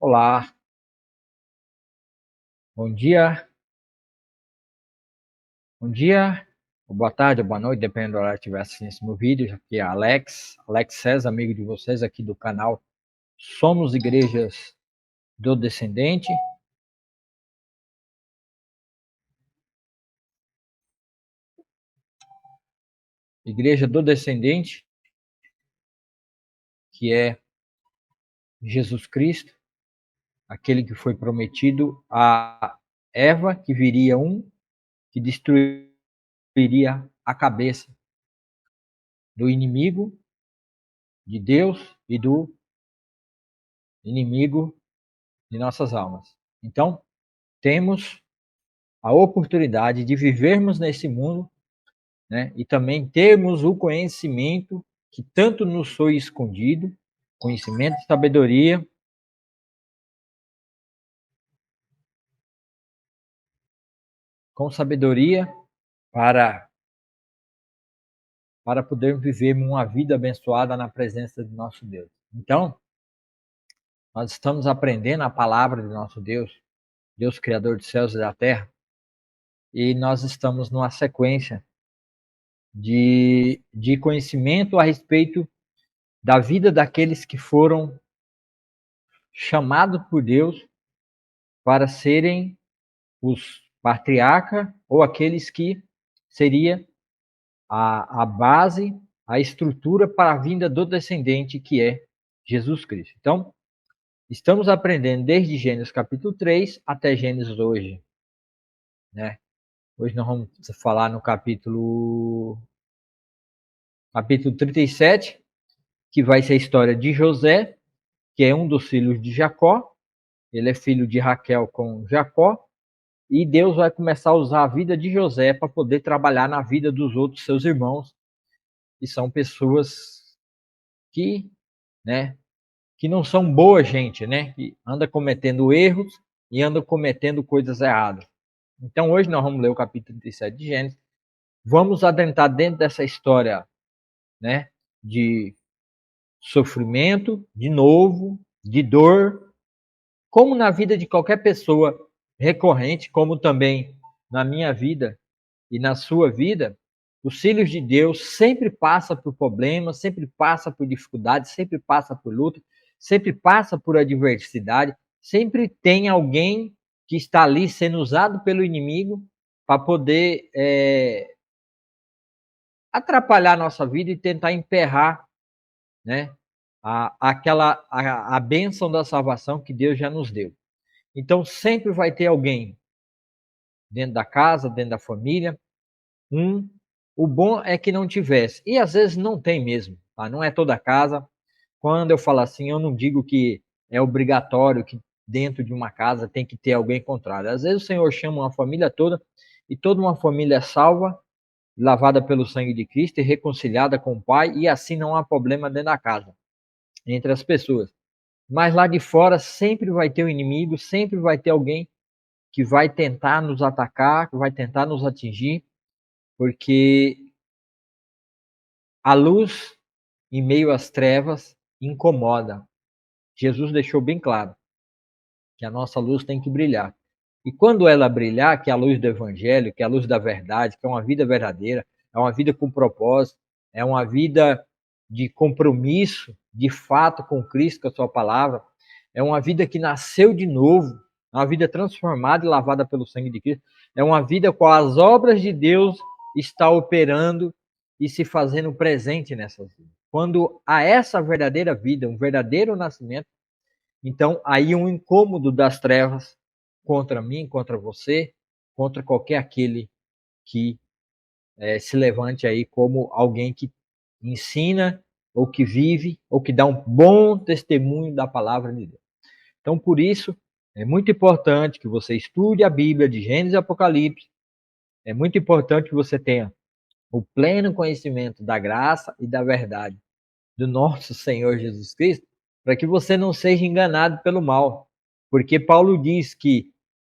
Olá, bom dia, bom dia, ou boa tarde, ou boa noite, dependendo do horário que estiver assistindo esse meu vídeo. Aqui é Alex César, amigo de vocês aqui do canal Somos Igrejas do Descendente. Igreja do Descendente, que é Jesus Cristo, aquele que foi prometido a Eva, que viria que destruiria a cabeça do inimigo de Deus e do inimigo de nossas almas. Então, temos a oportunidade de vivermos nesse mundo, né? E também termos o conhecimento que tanto nos foi escondido, conhecimento e sabedoria, com sabedoria para poder viver uma vida abençoada na presença de nosso Deus. Então, nós estamos aprendendo a palavra de nosso Deus, Deus Criador dos céus e da terra, e nós estamos numa sequência de conhecimento a respeito da vida daqueles que foram chamados por Deus para serem os patriarcas ou aqueles que seria a base, a estrutura para a vinda do descendente que é Jesus Cristo. Então, estamos aprendendo desde Gênesis capítulo 3 até Gênesis hoje, né? Hoje nós vamos falar no capítulo 37, que vai ser a história de José, que é um dos filhos de Jacó. Ele é filho de Raquel com Jacó. E Deus vai começar a usar a vida de José para poder trabalhar na vida dos outros seus irmãos, que são pessoas que, né, que não são boa gente, né, que anda cometendo erros e anda cometendo coisas erradas. Então hoje nós vamos ler o capítulo 37 de Gênesis. Vamos adentrar dentro dessa história, né, de sofrimento, de novo, de dor, como na vida de qualquer pessoa recorrente, como também na minha vida e na sua vida, os filhos de Deus sempre passa por problemas, sempre passa por dificuldades, sempre passa por luta, sempre passa por adversidade, sempre tem alguém que está ali sendo usado pelo inimigo para poder atrapalhar a nossa vida e tentar emperrar, né, a bênção da salvação que Deus já nos deu. Então sempre vai ter alguém dentro da casa, dentro da família, o bom é que não tivesse. E às vezes não tem mesmo, tá? Não é toda casa. Quando eu falo assim, eu não digo que é obrigatório que dentro de uma casa tem que ter alguém contrário. Às vezes o Senhor chama uma família toda e toda uma família é salva, lavada pelo sangue de Cristo e reconciliada com o Pai, e assim não há problema dentro da casa, entre as pessoas. Mas lá de fora sempre vai ter o inimigo, sempre vai ter alguém que vai tentar nos atacar, que vai tentar nos atingir, porque a luz em meio às trevas incomoda. Jesus deixou bem claro que a nossa luz tem que brilhar. E quando ela brilhar, que é a luz do Evangelho, que é a luz da verdade, que é uma vida verdadeira, é uma vida com propósito, é uma vida de compromisso, de fato, com Cristo, com a sua palavra, é uma vida que nasceu de novo, é uma vida transformada e lavada pelo sangue de Cristo, é uma vida com as obras de Deus está operando e se fazendo presente nessas vidas. Quando há essa verdadeira vida, um verdadeiro nascimento, então aí um incômodo das trevas contra mim, contra você, contra qualquer aquele que se levante aí como alguém que ensina, ou que vive, ou que dá um bom testemunho da palavra de Deus. Então, por isso, é muito importante que você estude a Bíblia de Gênesis e Apocalipse. É muito importante que você tenha o pleno conhecimento da graça e da verdade do nosso Senhor Jesus Cristo, para que você não seja enganado pelo mal. Porque Paulo diz que,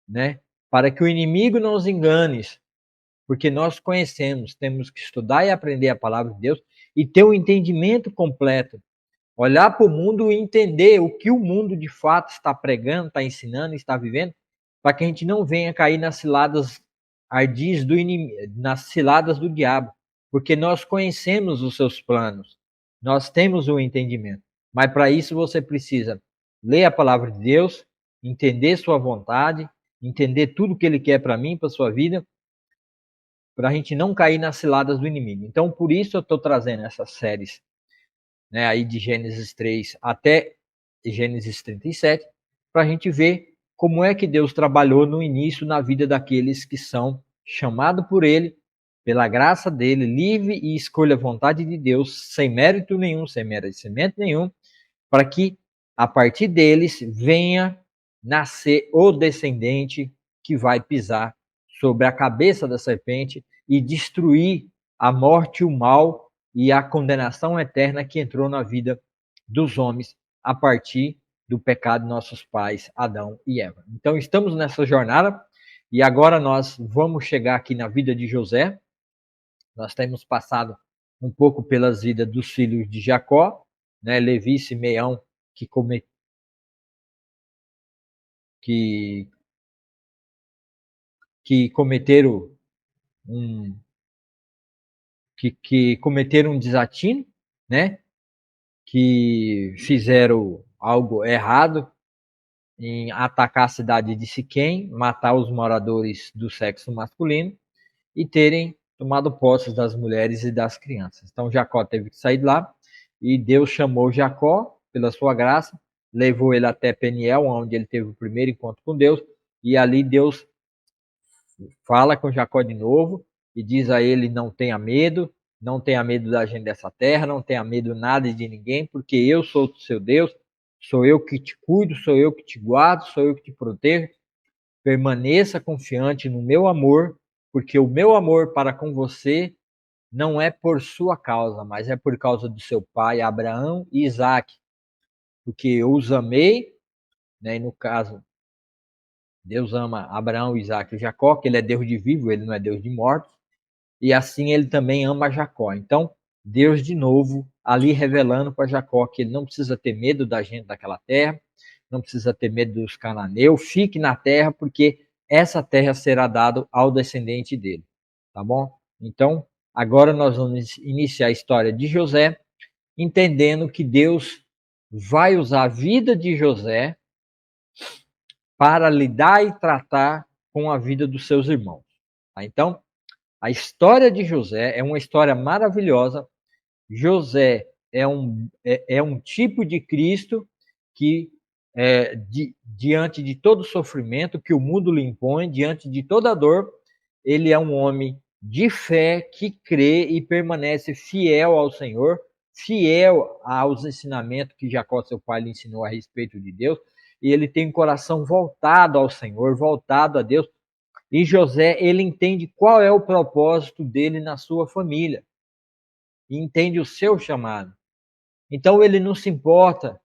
né, para que o inimigo não os engane, porque nós conhecemos, temos que estudar e aprender a palavra de Deus e ter um entendimento completo Olhar para o mundo e entender o que o mundo de fato está pregando, está ensinando, está vivendo, para que a gente não venha cair nas ciladas ardis do inimigo, nas ciladas do diabo, porque nós conhecemos os seus planos, nós temos o entendimento, mas para isso você precisa ler a palavra de Deus, entender sua vontade, entender tudo que ele quer para mim, para sua vida, para a gente não cair nas ciladas do inimigo. Então, por isso eu estou trazendo essas séries, né, aí de Gênesis 3 até Gênesis 37, para a gente ver como é que Deus trabalhou no início na vida daqueles que são chamados por Ele, pela graça dele, livre e escolha a vontade de Deus, sem mérito nenhum, sem merecimento nenhum, para que a partir deles venha nascer o descendente que vai pisar sobre a cabeça da serpente e destruir a morte, o mal e a condenação eterna que entrou na vida dos homens a partir do pecado de nossos pais, Adão e Eva. Então estamos nessa jornada e agora nós vamos chegar aqui na vida de José. Nós temos passado um pouco pelas vidas dos filhos de Jacó, né, Levi e Simeão, que, que, que cometeram um que cometeram um desatino, né? Que fizeram algo errado em atacar a cidade de Siquém, matar os moradores do sexo masculino e terem tomado posse das mulheres e das crianças. Então Jacó teve que sair de lá e Deus chamou Jacó pela sua graça, levou ele até Peniel, onde ele teve o primeiro encontro com Deus, e ali Deus fala com Jacó de novo e diz a ele: não tenha medo, não tenha medo da gente dessa terra, não tenha medo nada de ninguém, porque eu sou o seu Deus, sou eu que te cuido, sou eu que te guardo, sou eu que te protejo. Permaneça confiante no meu amor, porque o meu amor para com você não é por sua causa, mas é por causa do seu pai Abraão e Isaac, porque eu os amei, né? E no caso, Deus ama Abraão, Isaac e Jacó, que ele é Deus de vivo, ele não é Deus de mortos. E assim ele também ama Jacó. Então, Deus de novo ali revelando para Jacó que ele não precisa ter medo da gente daquela terra, não precisa ter medo dos cananeus, fique na terra, porque essa terra será dada ao descendente dele. Tá bom? Então, agora nós vamos iniciar a história de José, entendendo que Deus vai usar a vida de José para lidar e tratar com a vida dos seus irmãos. Tá? Então, a história de José é uma história maravilhosa. José é um tipo de Cristo que, diante de todo sofrimento que o mundo lhe impõe, diante de toda dor, ele é um homem de fé que crê e permanece fiel ao Senhor, fiel aos ensinamentos que Jacó, seu pai, lhe ensinou a respeito de Deus, e ele tem um coração voltado ao Senhor, voltado a Deus. E José, ele entende qual é o propósito dele na sua família, e entende o seu chamado. Então ele não se importa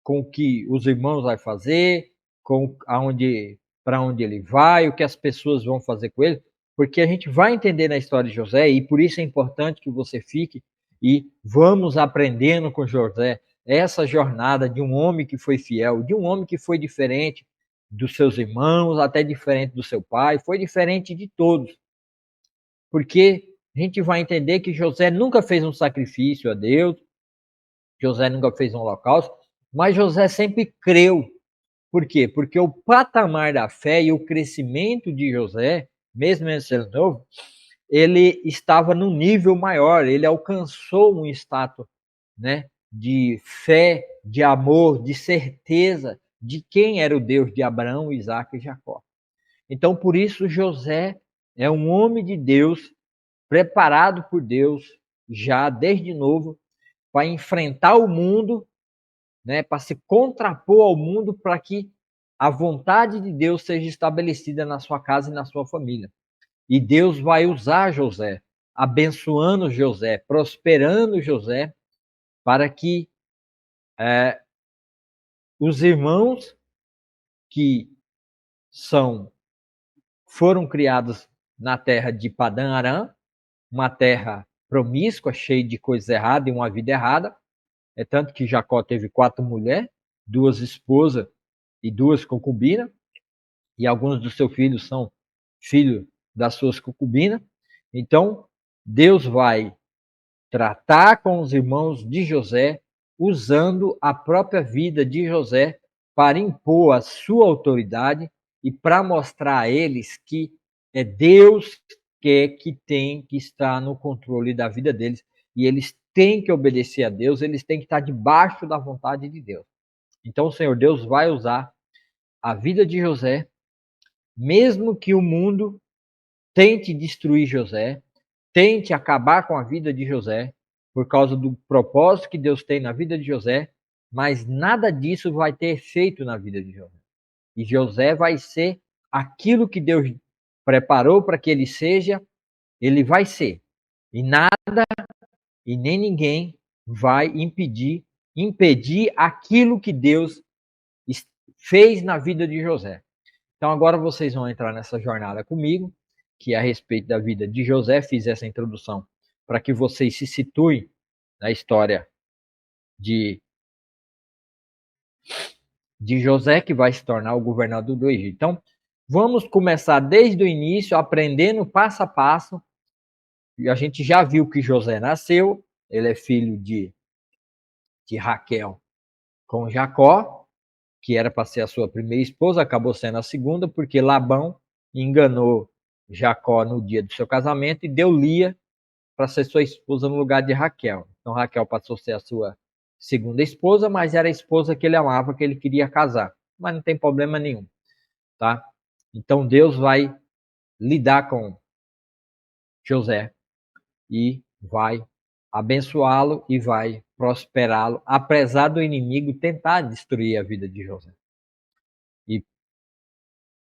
com o que os irmãos vão fazer, com aonde, para onde ele vai, o que as pessoas vão fazer com ele, porque a gente vai entender na história de José, e por isso é importante que você fique e vamos aprendendo com José essa jornada de um homem que foi fiel, de um homem que foi diferente dos seus irmãos, até diferente do seu pai, foi diferente de todos. Porque a gente vai entender que José nunca fez um sacrifício a Deus, José nunca fez um holocausto, mas José sempre creu. Por quê? Porque o patamar da fé e o crescimento de José, mesmo ele sendo novo, ele estava num nível maior, ele alcançou um status, né, de fé, de amor, de certeza de quem era o Deus de Abraão, Isaac e Jacó. Então, por isso, José é um homem de Deus, preparado por Deus, já desde novo, para enfrentar o mundo, né, para se contrapor ao mundo, para que a vontade de Deus seja estabelecida na sua casa e na sua família. E Deus vai usar José, abençoando José, prosperando José, para que os irmãos que foram criados na terra de Padã Arã, uma terra promíscua, cheia de coisas erradas e uma vida errada, É tanto que Jacó teve 4 mulheres, 2 esposas e 2 concubinas, e alguns dos seus filhos são filhos das suas concubinas. Então, Deus vai tratar com os irmãos de José, usando a própria vida de José para impor a sua autoridade e para mostrar a eles que é Deus que tem que estar no controle da vida deles e eles têm que obedecer a Deus, eles têm que estar debaixo da vontade de Deus. Então o Senhor Deus vai usar a vida de José, mesmo que o mundo tente destruir José, tente acabar com a vida de José, por causa do propósito que Deus tem na vida de José, mas nada disso vai ter efeito na vida de José. E José vai ser aquilo que Deus preparou para que ele seja, ele vai ser. E nada e nem ninguém vai impedir aquilo que Deus fez na vida de José. Então agora vocês vão entrar nessa jornada comigo, que é a respeito da vida de José. Fiz essa introdução para que vocês se situem na história de José, que vai se tornar o governador do Egito. Então, vamos começar desde o início, aprendendo passo a passo. E a gente já viu que José nasceu, ele é filho de Raquel com Jacó, que era para ser a sua primeira esposa, acabou sendo a segunda, porque Labão enganou Jacó no dia do seu casamento e deu Lia para ser sua esposa no lugar de Raquel. Então Raquel passou a ser a sua segunda esposa, mas era a esposa que ele amava, que ele queria casar. Mas não tem problema nenhum, tá? Então Deus vai lidar com José e vai abençoá-lo e vai prosperá-lo, apesar do inimigo tentar destruir a vida de José. E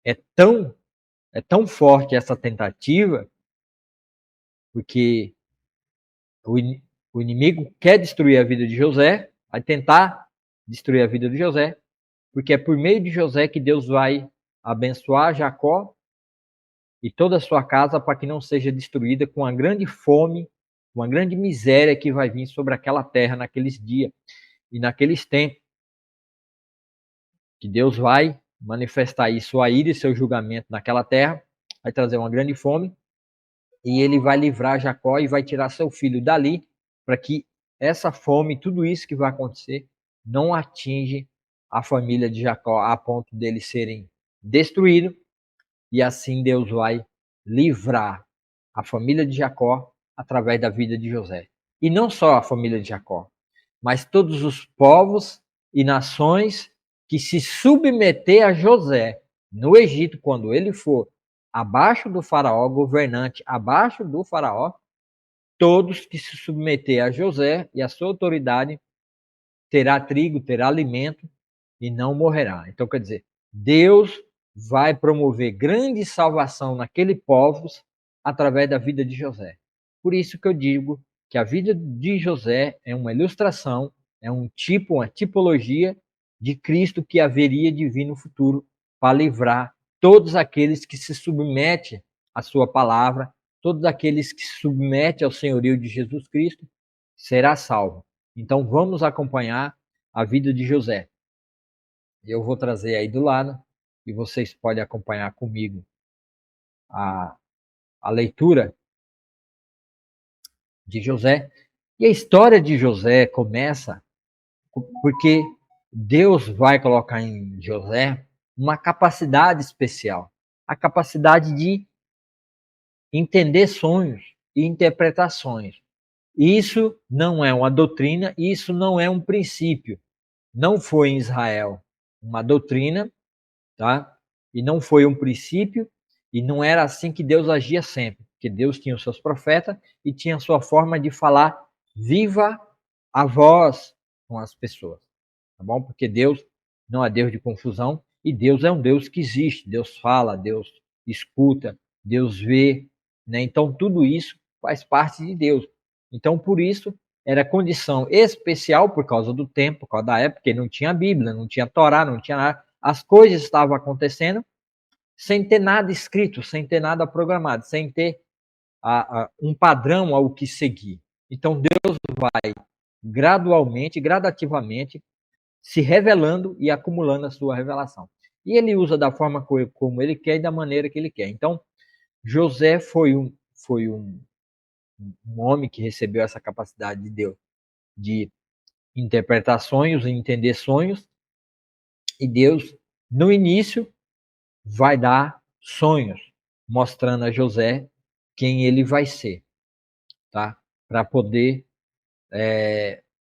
é tão forte essa tentativa, porque o inimigo quer destruir a vida de José, vai tentar destruir a vida de José, porque é por meio de José que Deus vai abençoar Jacó e toda a sua casa para que não seja destruída com uma grande fome, uma grande miséria que vai vir sobre aquela terra naqueles dias e naqueles tempos. Que Deus vai manifestar aí sua ira e seu julgamento naquela terra, vai trazer uma grande fome, e ele vai livrar Jacó e vai tirar seu filho dali, para que essa fome, tudo isso que vai acontecer, não atinge a família de Jacó a ponto deles serem destruídos, e assim Deus vai livrar a família de Jacó através da vida de José. E não só a família de Jacó, mas todos os povos e nações que se submeter a José no Egito, quando ele for abaixo do faraó, governante abaixo do faraó, todos que se submeter a José e a sua autoridade terá trigo, terá alimento e não morrerá. Então, quer dizer, Deus vai promover grande salvação naquele povo através da vida de José. Por isso que eu digo que a vida de José é uma ilustração, é um tipo, uma tipologia de Cristo que haveria de vir no futuro para livrar todos aqueles que se submetem à sua palavra, todos aqueles que se submetem ao senhorio de Jesus Cristo, será salvo. Então vamos acompanhar a vida de José. Eu vou trazer aí do lado e vocês podem acompanhar comigo a leitura de José. E a história de José começa porque Deus vai colocar em José uma capacidade especial, a capacidade de entender sonhos e interpretações. Isso não é uma doutrina, isso não é um princípio. Não foi em Israel uma doutrina, tá? E não foi um princípio, e não era assim que Deus agia sempre, porque Deus tinha os seus profetas e tinha a sua forma de falar viva a voz com as pessoas, tá bom? Porque Deus não é Deus de confusão e Deus é um Deus que existe, Deus fala, Deus escuta, Deus vê, né? Então tudo isso faz parte de Deus. Então por isso era condição especial por causa do tempo, por causa da época, porque não tinha Bíblia, não tinha Torá, não tinha nada. As coisas estavam acontecendo sem ter nada escrito, sem ter nada programado, sem ter um padrão ao que seguir. Então Deus vai gradualmente, gradativamente, se revelando e acumulando a sua revelação. E ele usa da forma como ele quer e da maneira que ele quer. Então, José foi um homem que recebeu essa capacidade de Deus de interpretar sonhos e entender sonhos. E Deus, no início, vai dar sonhos, mostrando a José quem ele vai ser, tá? Para poder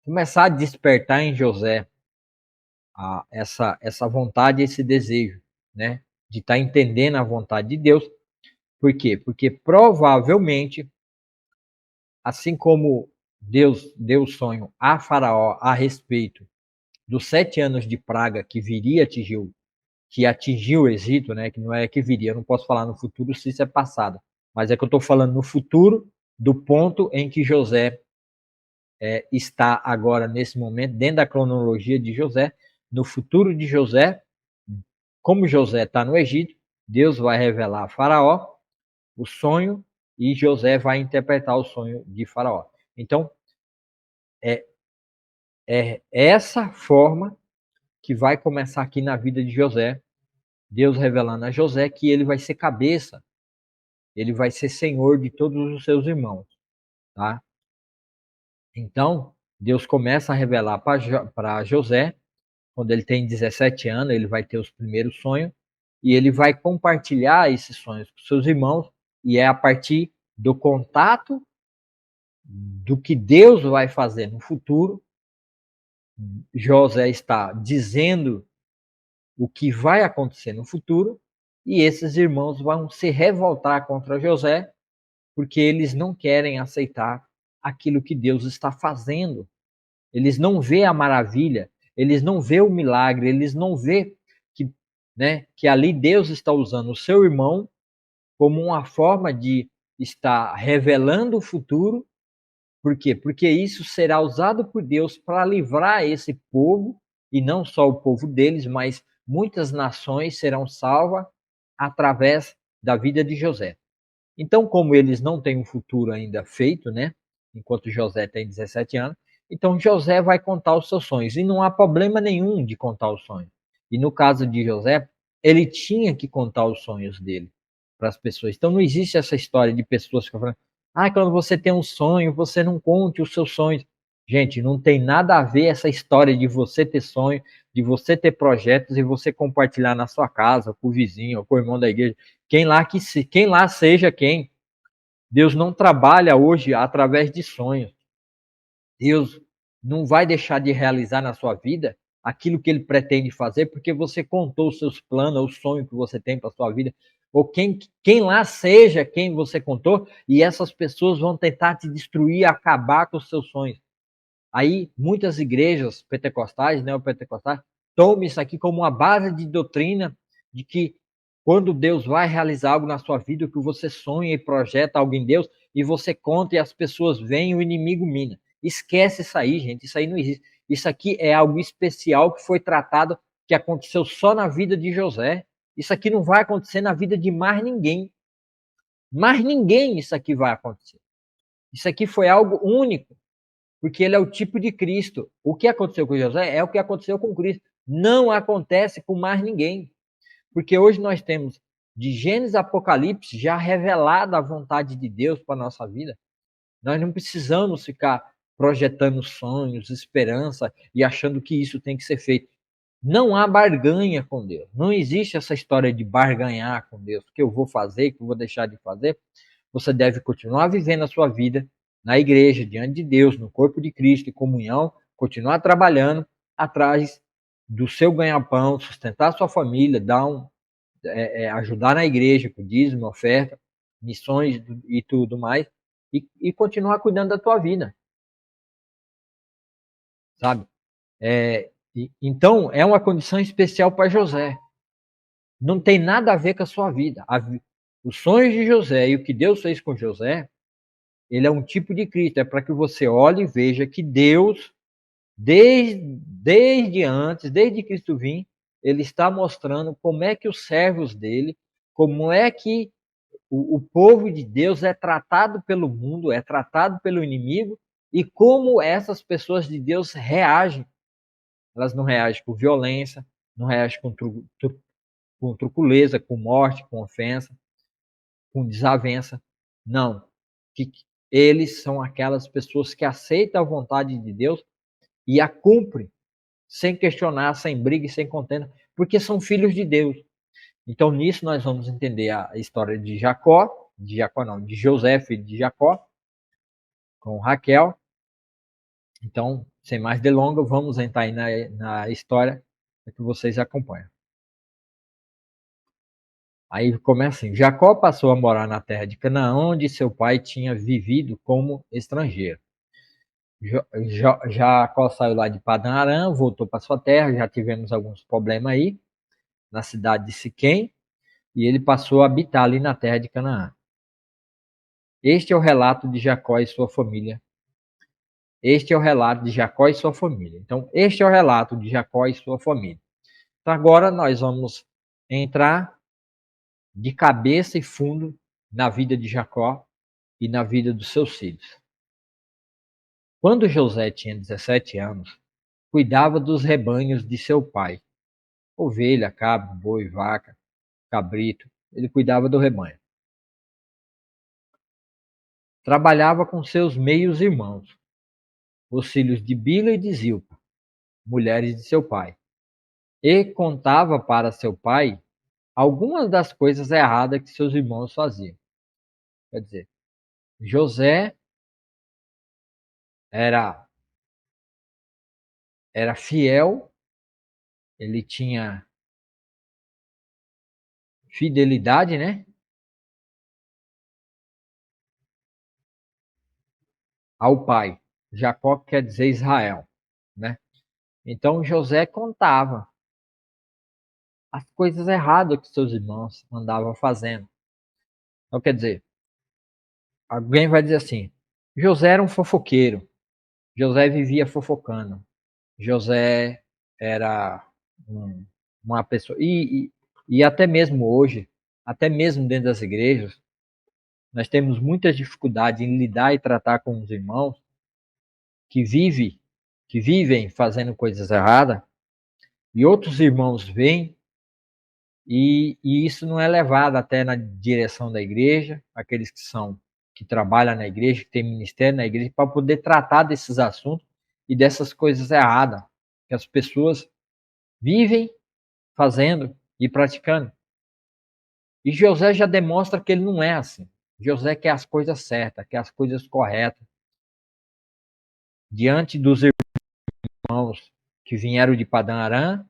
começar a despertar em José essa vontade, esse desejo, né? De estar entendendo a vontade de Deus. Por quê? Porque provavelmente, assim como Deus deu o sonho a Faraó a respeito dos 7 anos de praga que atingiu o Egito, né? Que não é que viria, eu não posso falar no futuro se isso é passado, mas é que eu estou falando no futuro, do ponto em que José está agora, nesse momento, dentro da cronologia de José, no futuro de José, como José está no Egito, Deus vai revelar a Faraó o sonho e José vai interpretar o sonho de Faraó. Então, é essa forma que vai começar aqui na vida de José, Deus revelando a José que ele vai ser cabeça, ele vai ser senhor de todos os seus irmãos, tá? Então, Deus começa a revelar para José, quando ele tem 17 anos, ele vai ter os primeiros sonhos, e ele vai compartilhar esses sonhos com seus irmãos, e é a partir do contato do que Deus vai fazer no futuro. José está dizendo o que vai acontecer no futuro, e esses irmãos vão se revoltar contra José, porque eles não querem aceitar aquilo que Deus está fazendo. Eles não vê a maravilha, eles não vê o milagre, eles não vê que, né, que ali Deus está usando o seu irmão como uma forma de estar revelando o futuro. Por quê? Porque isso será usado por Deus para livrar esse povo, e não só o povo deles, mas muitas nações serão salvas através da vida de José. Então, como eles não têm um futuro ainda feito, né? Enquanto José tem 17 anos, então José vai contar os seus sonhos. E não há problema nenhum de contar os sonhos. E no caso de José, ele tinha que contar os sonhos dele para as pessoas. Então não existe essa história de pessoas que falam, quando você tem um sonho, você não conte os seus sonhos. Gente, não tem nada a ver essa história de você ter sonho, de você ter projetos e você compartilhar na sua casa, com o vizinho, com o irmão da igreja. Quem lá seja quem. Deus não trabalha hoje através de sonhos. Deus não vai deixar de realizar na sua vida aquilo que ele pretende fazer porque você contou os seus planos, o sonho que você tem para a sua vida, ou quem lá seja quem você contou, e essas pessoas vão tentar te destruir, acabar com os seus sonhos. Aí muitas igrejas pentecostais, neopentecostais, tomam isso aqui como uma base de doutrina de que quando Deus vai realizar algo na sua vida, que você sonha e projeta algo em Deus, e você conta e as pessoas veem, o inimigo mina. Esquece isso aí, gente, isso aí não existe. Isso aqui é algo especial que foi tratado, que aconteceu só na vida de José. Isso aqui não vai acontecer na vida de mais ninguém. Mais ninguém isso aqui vai acontecer. Isso aqui foi algo único, porque ele é o tipo de Cristo. O que aconteceu com José é o que aconteceu com Cristo. Não acontece com mais ninguém. Porque hoje nós temos, de Gênesis a Apocalipse, já revelada a vontade de Deus para a nossa vida. Nós não precisamos ficar projetando sonhos, esperança e achando que isso tem que ser feito. Não há barganha com Deus. Não existe essa história de barganhar com Deus, o que eu vou fazer, o que eu vou deixar de fazer. Você deve continuar vivendo a sua vida na igreja, diante de Deus, no corpo de Cristo, em comunhão, continuar trabalhando atrás do seu ganha-pão, sustentar a sua família, ajudar na igreja, com dízimo, oferta, missões e tudo mais, e continuar cuidando da tua vida, sabe? Então, é uma condição especial para José. Não tem nada a ver com a sua vida. Os sonhos de José e o que Deus fez com José, ele é um tipo de Cristo. É para que você olhe e veja que Deus, desde antes, desde Cristo vir, ele está mostrando como é que os servos dele, como é que o povo de Deus é tratado pelo mundo, é tratado pelo inimigo, e como essas pessoas de Deus reagem. Elas não reagem com violência, não reagem com truculeza, com morte, com ofensa, com desavença. Não. Que eles são aquelas pessoas que aceitam a vontade de Deus e a cumprem, sem questionar, sem briga e sem contenda, porque são filhos de Deus. Então, nisso nós vamos entender a história de de José, filho de Jacó, com Raquel. Então, sem mais delongas, vamos entrar aí na história para que vocês acompanhem. Aí começa assim: Jacó passou a morar na terra de Canaã, onde seu pai tinha vivido como estrangeiro. Jacó saiu lá de Padã Arã, voltou para sua terra, já tivemos alguns problemas aí, na cidade de Siquém, e ele passou a habitar ali na terra de Canaã. Este é o relato de Jacó e sua família. Este é o relato de Jacó e sua família. Então, este é o relato de Jacó e sua família. Então, agora nós vamos entrar de cabeça e fundo na vida de Jacó e na vida dos seus filhos. Quando José tinha 17 anos, cuidava dos rebanhos de seu pai. Ovelha, cabra, boi, vaca, cabrito. Ele cuidava do rebanho. Trabalhava com seus meios irmãos, os filhos de Bila e de Zilpa, mulheres de seu pai, e contava para seu pai algumas das coisas erradas que seus irmãos faziam. Quer dizer, José era fiel, ele tinha fidelidade, né, ao pai. Jacó quer dizer Israel, né? Então José contava as coisas erradas que seus irmãos andavam fazendo. Então quer dizer, alguém vai dizer assim: José era um fofoqueiro, José vivia fofocando, José era uma pessoa. E até mesmo hoje, até mesmo dentro das igrejas, nós temos muita dificuldade em lidar e tratar com os irmãos que vivem fazendo coisas erradas, e outros irmãos vêm e isso não é levado até na direção da igreja, aqueles que trabalham na igreja, que têm ministério na igreja, para poder tratar desses assuntos e dessas coisas erradas que as pessoas vivem fazendo e praticando. E José já demonstra que ele não é assim. José quer as coisas certas, quer as coisas corretas. Diante dos irmãos que vieram de Padã Arã,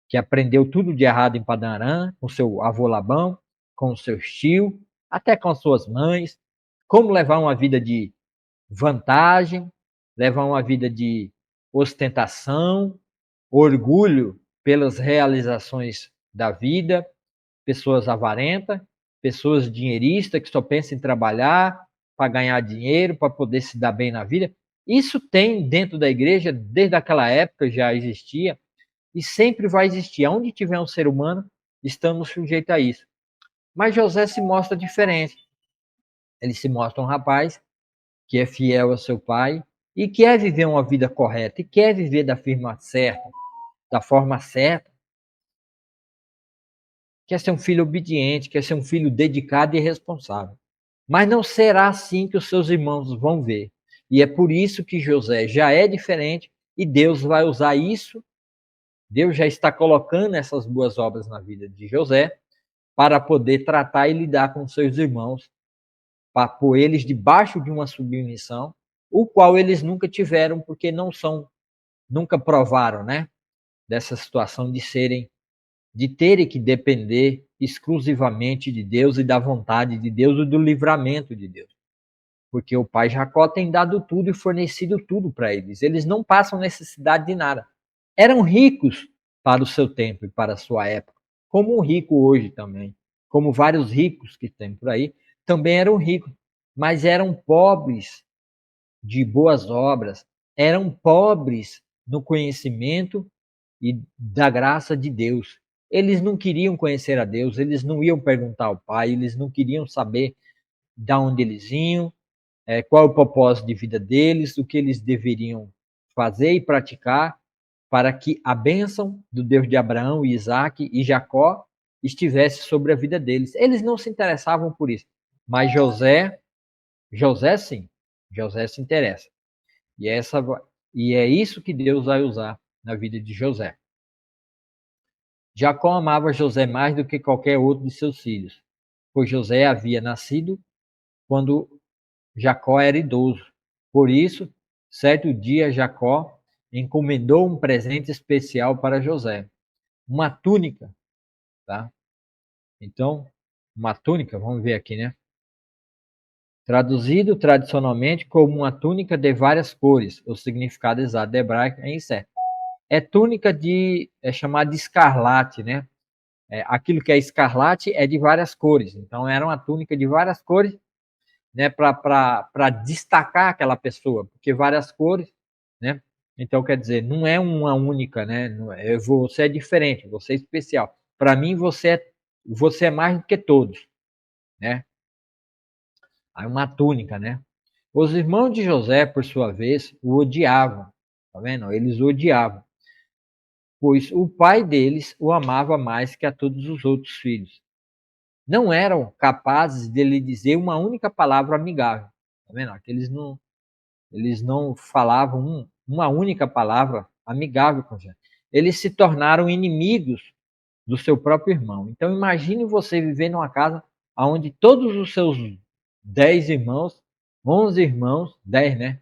que aprendeu tudo de errado em Padã Arã, com seu avô Labão, com os seus tios, até com as suas mães, como levar uma vida de vantagem, levar uma vida de ostentação, orgulho pelas realizações da vida, pessoas avarentas, pessoas dinheiristas que só pensam em trabalhar para ganhar dinheiro, para poder se dar bem na vida. Isso tem dentro da igreja, desde aquela época já existia, e sempre vai existir. Onde tiver um ser humano, estamos sujeitos a isso. Mas José se mostra diferente. Ele se mostra um rapaz que é fiel ao seu pai e quer viver uma vida correta, e quer viver da forma certa. Quer ser um filho obediente, quer ser um filho dedicado e responsável. Mas não será assim que os seus irmãos vão ver. E é por isso que José já é diferente e Deus vai usar isso. Deus já está colocando essas boas obras na vida de José para poder tratar e lidar com seus irmãos, para pôr eles debaixo de uma submissão, o qual eles nunca tiveram, porque nunca provaram, né, dessa situação de terem que depender exclusivamente de Deus e da vontade de Deus e do livramento de Deus. Porque o pai Jacó tem dado tudo e fornecido tudo para eles. Eles não passam necessidade de nada. Eram ricos para o seu tempo e para a sua época, como um rico hoje também, como vários ricos que tem por aí, também eram ricos, mas eram pobres de boas obras, eram pobres no conhecimento e da graça de Deus. Eles não queriam conhecer a Deus, eles não iam perguntar ao Pai, eles não queriam saber de onde eles iam, qual é o propósito de vida deles, o que eles deveriam fazer e praticar para que a bênção do Deus de Abraão, Isaac e Jacó estivesse sobre a vida deles. Eles não se interessavam por isso, mas José sim, José se interessa. E é isso que Deus vai usar na vida de José. Jacó amava José mais do que qualquer outro de seus filhos, pois José havia nascido quando Jacó era idoso. Por isso, certo dia Jacó encomendou um presente especial para José, uma túnica, tá? Então, uma túnica, vamos ver aqui, né? Traduzido tradicionalmente como uma túnica de várias cores, o significado exato de hebraico é incerto. É túnica é chamada de escarlate, né? Aquilo que é escarlate é de várias cores. Então, era uma túnica de várias cores, né? Para destacar aquela pessoa, porque várias cores, né? Então, quer dizer, não é uma única, né? Você é diferente, você é especial. Para mim, você é mais do que todos, né? Aí uma túnica, né? Os irmãos de José, por sua vez, o odiavam. Tá vendo? Eles o odiavam, pois o pai deles o amava mais que a todos os outros filhos. Não eram capazes de lhe dizer uma única palavra amigável. Tá vendo? Eles não falavam uma única palavra amigável com José. Eles se tornaram inimigos do seu próprio irmão. Então imagine você viver numa casa onde todos os seus 10 irmãos, 11 irmãos, 10, né?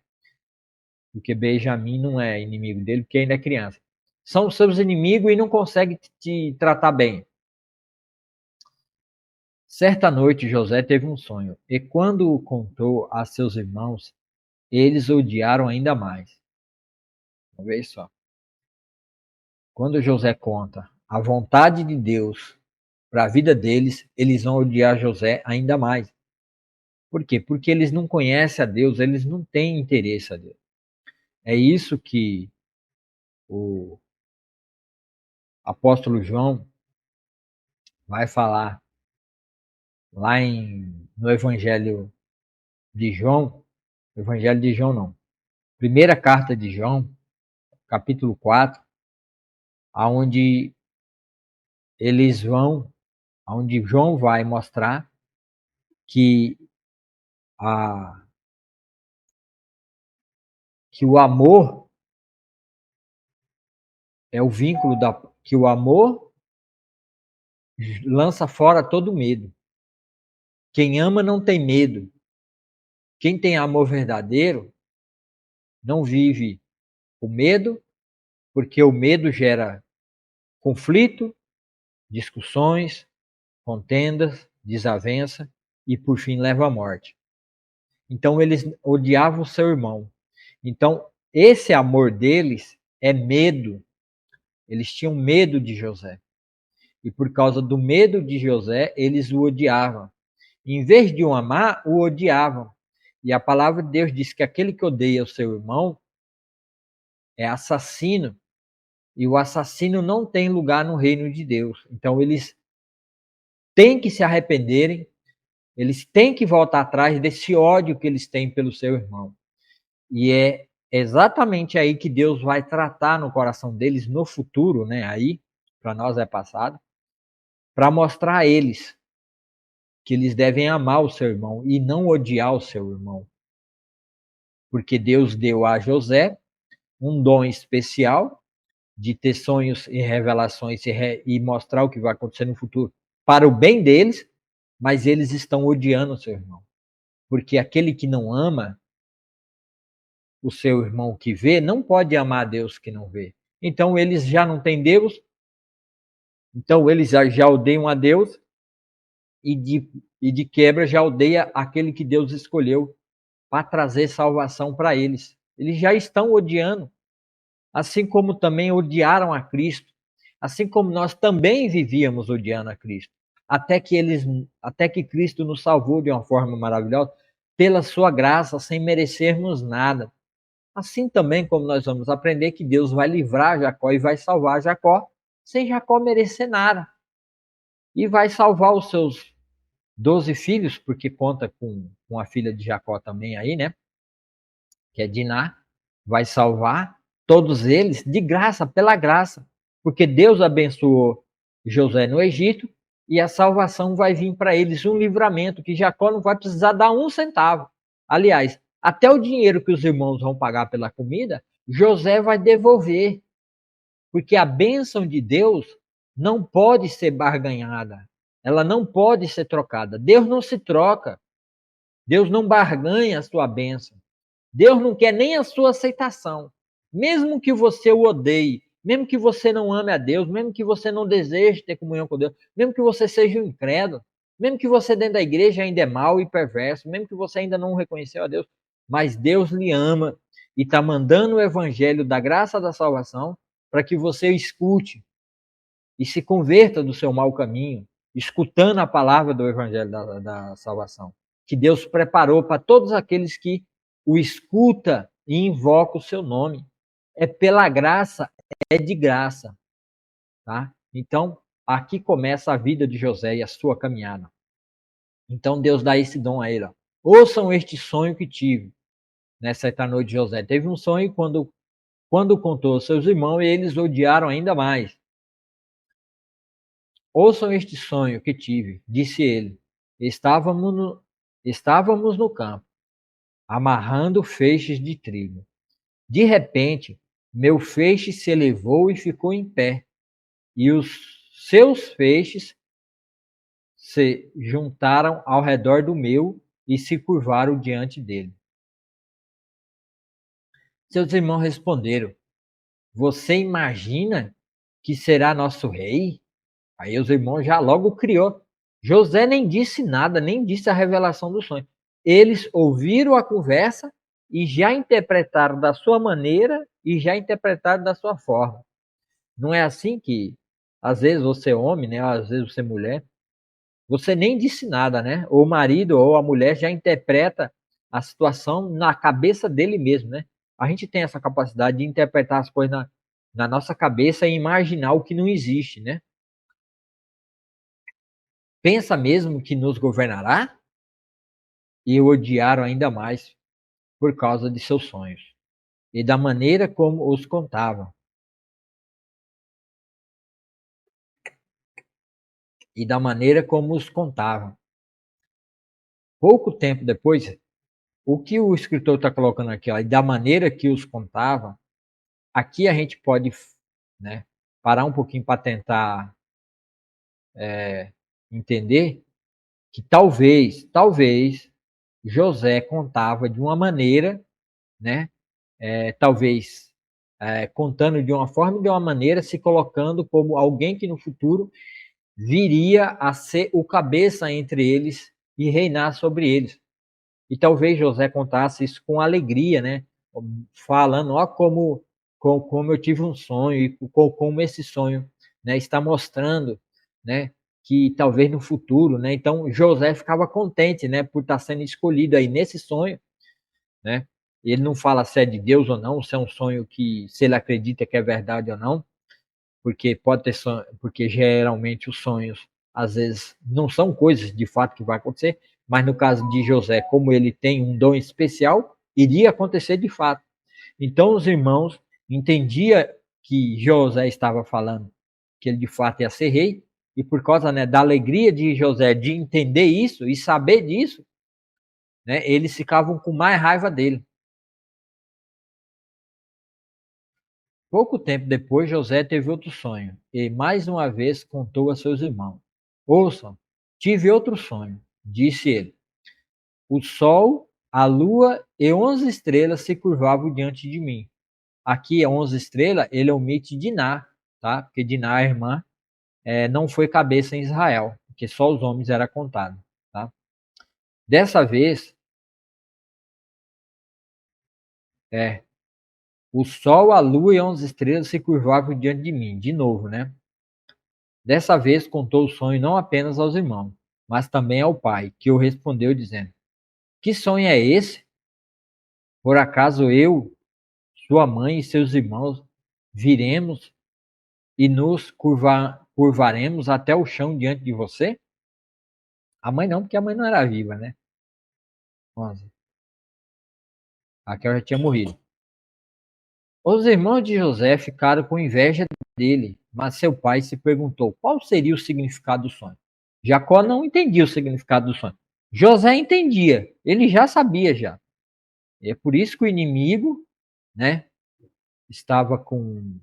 Porque Benjamim não é inimigo dele, porque ainda é criança. São seus inimigos e não conseguem te tratar bem. Certa noite José teve um sonho, e quando o contou a seus irmãos, eles o odiaram ainda mais. Vamos ver só. Quando José conta a vontade de Deus para a vida deles, eles vão odiar José ainda mais. Por quê? Porque eles não conhecem a Deus, eles não têm interesse a Deus. É isso que o apóstolo João vai falar lá no Evangelho de João não, primeira carta de João, capítulo 4, aonde eles vão, aonde João vai mostrar que que o amor é o vínculo que o amor lança fora todo medo. Quem ama não tem medo. Quem tem amor verdadeiro não vive o medo, porque o medo gera conflito, discussões, contendas, desavença e por fim leva à morte. Então eles odiavam o seu irmão. Então esse amor deles é medo. Eles tinham medo de José. E por causa do medo de José, eles o odiavam. Em vez de o amar, o odiavam. E a palavra de Deus diz que aquele que odeia o seu irmão é assassino. E o assassino não tem lugar no reino de Deus. Então eles têm que se arrependerem, eles têm que voltar atrás desse ódio que eles têm pelo seu irmão. E é exatamente aí que Deus vai tratar no coração deles no futuro, né? Aí, para nós é passado, para mostrar a eles que eles devem amar o seu irmão e não odiar o seu irmão. Porque Deus deu a José um dom especial de ter sonhos e revelações e mostrar o que vai acontecer no futuro para o bem deles, mas eles estão odiando o seu irmão. Porque aquele que não ama o seu irmão que vê, não pode amar a Deus que não vê. Então eles já não têm Deus, então eles já odeiam a Deus e de quebra já odeia aquele que Deus escolheu para trazer salvação para eles. Eles já estão odiando, assim como também odiaram a Cristo, assim como nós também vivíamos odiando a Cristo, até que Cristo nos salvou de uma forma maravilhosa, pela sua graça, sem merecermos nada. Assim também como nós vamos aprender que Deus vai livrar Jacó e vai salvar Jacó, sem Jacó merecer nada. E vai salvar os seus 12 filhos, porque conta com a filha de Jacó também aí, né? Que é Diná, vai salvar todos eles de graça, pela graça, porque Deus abençoou José no Egito e a salvação vai vir para eles, um livramento que Jacó não vai precisar dar um centavo. Aliás, até o dinheiro que os irmãos vão pagar pela comida, José vai devolver, porque a bênção de Deus não pode ser barganhada, ela não pode ser trocada. Deus não se troca, Deus não barganha a sua bênção. Deus não quer nem a sua aceitação. Mesmo que você o odeie, mesmo que você não ame a Deus, mesmo que você não deseje ter comunhão com Deus, mesmo que você seja um incrédulo, mesmo que você dentro da igreja ainda é mau e perverso, mesmo que você ainda não reconheceu a Deus, mas Deus lhe ama e está mandando o evangelho da graça da salvação para que você escute e se converta do seu mau caminho, escutando a palavra do evangelho da salvação, que Deus preparou para todos aqueles que o escuta e invoca o seu nome. É pela graça, é de graça, tá? Então, aqui começa a vida de José e a sua caminhada. Então, Deus dá esse dom a ele. Ó. Ouçam este sonho que tive nessa noite de José. Teve um sonho quando contou aos seus irmãos e eles odiaram ainda mais. Ouçam este sonho que tive, disse ele. Estávamos no campo, amarrando feixes de trigo. De repente, meu feixe se elevou e ficou em pé, e os seus feixes se juntaram ao redor do meu e se curvaram diante dele. Seus irmãos responderam: Você imagina que será nosso rei? Aí os irmãos já logo criou. José nem disse nada, nem disse a revelação do sonho. Eles ouviram a conversa e já interpretaram da sua maneira e já interpretaram da sua forma. Não é assim que, às vezes, você é homem, né? Às vezes você é mulher, você nem disse nada, né? Ou o marido ou a mulher já interpreta a situação na cabeça dele mesmo, né? A gente tem essa capacidade de interpretar as coisas na nossa cabeça e imaginar o que não existe, né? Pensa mesmo que nos governará? E o odiaram ainda mais por causa de seus sonhos e da maneira como os contavam. E da maneira como os contavam. Pouco tempo depois, o que o escritor está colocando aqui, ó, e da maneira que os contava, aqui a gente pode, né, parar um pouquinho para tentar entender que talvez José contava de uma maneira, né, talvez contando de uma forma e de uma maneira, se colocando como alguém que no futuro viria a ser o cabeça entre eles e reinar sobre eles. E talvez José contasse isso com alegria, né? Falando, ó, como eu tive um sonho e como esse sonho, né, está mostrando, né, que talvez no futuro, né? Então José ficava contente, né, por estar sendo escolhido aí nesse sonho, né? Ele não fala se é de Deus ou não, se é um sonho que se ele acredita que é verdade ou não, porque pode ter sonho, porque geralmente os sonhos às vezes não são coisas de fato que vai acontecer, mas no caso de José, como ele tem um dom especial, iria acontecer de fato. Então os irmãos entendiam que José estava falando que ele de fato ia ser rei, e por causa, né, da alegria de José de entender isso e saber disso, né, eles ficavam com mais raiva dele. Pouco tempo depois, José teve outro sonho, e mais uma vez contou a seus irmãos. Ouçam, tive outro sonho, disse ele. O sol, a lua e 11 estrelas se curvavam diante de mim. Aqui, 11 estrelas, ele omite Diná, tá? Porque Diná, a irmã, não foi cabeça em Israel, porque só os homens era contado, tá? Dessa vez, é, o sol, a lua e 11 estrelas se curvavam diante de mim, de novo, né? Dessa vez contou o sonho não apenas aos irmãos, mas também ao pai, que o respondeu dizendo: Que sonho é esse? Por acaso eu, sua mãe e seus irmãos viremos e nos curvaremos até o chão diante de você? A mãe não, porque a mãe não era viva, né? 11. Raquel já tinha morrido. Os irmãos de José ficaram com inveja dele, mas seu pai se perguntou qual seria o significado do sonho. Jacó não entendia o significado do sonho. José entendia, ele já sabia já. E é por isso que o inimigo, né, estava com